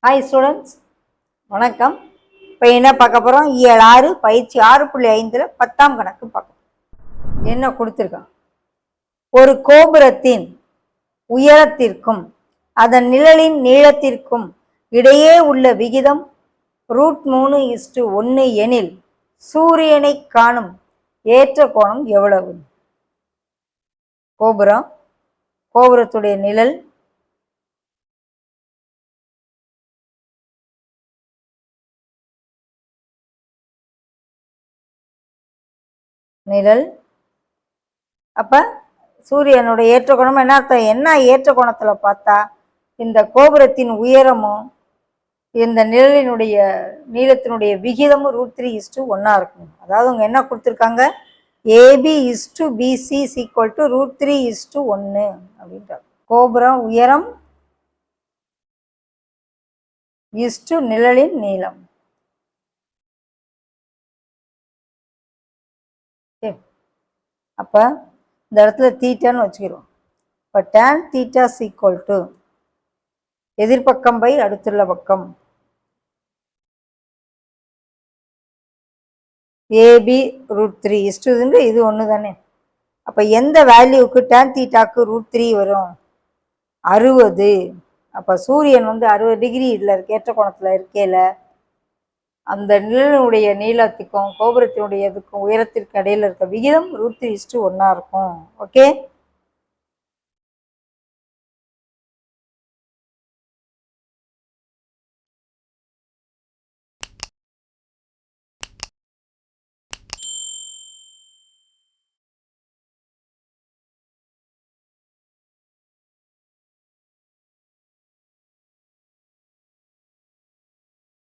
Hi students, வணக்கம். இப்போ என்ன பார்க்க போகிறோம்? இயல் 6 பயிற்சி 6.5 10ஆம் கணக்கு பார்க்கணும். என்ன கொடுத்துருக்கான்? ஒரு கோபுரத்தின் உயரத்திற்கும் அதன் நிழலின் நீளத்திற்கும் இடையே உள்ள விகிதம் √3:1 எனில் சூரியனை காணும் ஏற்ற கோணம் எவ்வளவு? கோபுரத்துடைய நிழல், அப்ப சூரியனுடைய ஏற்ற கோணம் என்ன அர்த்தம்? என்ன ஏற்ற கோணத்துல பார்த்தா இந்த கோபுரத்தின் உயரமும் இந்த நிழலினுடைய நீளத்தினுடைய விகிதமும் √3:1 இருக்கும். அதாவது அவங்க என்ன கொடுத்துருக்காங்க? AB:BC = √3:1 அப்படின்றாங்க. கோபுரம் உயரம் நிழலின் நீளம். அப்ப இந்த இடத்துல தீட்டான்னு வச்சுக்கிறோம். இப்போ tan θ எதிர்பக்கம் பை அடுத்துள்ள பக்கம் AB √3:1 இது ஒன்று தானே. அப்போ எந்த வேல்யூவுக்கு tan θக்கு √3 வரும்? 60. அப்போ சூரியன் 60 டிகிரி இதில் இருக்க ஏற்ற கோணத்தில் இருக்கையில் அந்த நிழலுடைய நீளத்துக்கும் கோபுரத்தினுடைய இதுக்கும் உயரத்திற்கு இடையில இருக்க விகிதம் √3:1 இருக்கும். ஓகே.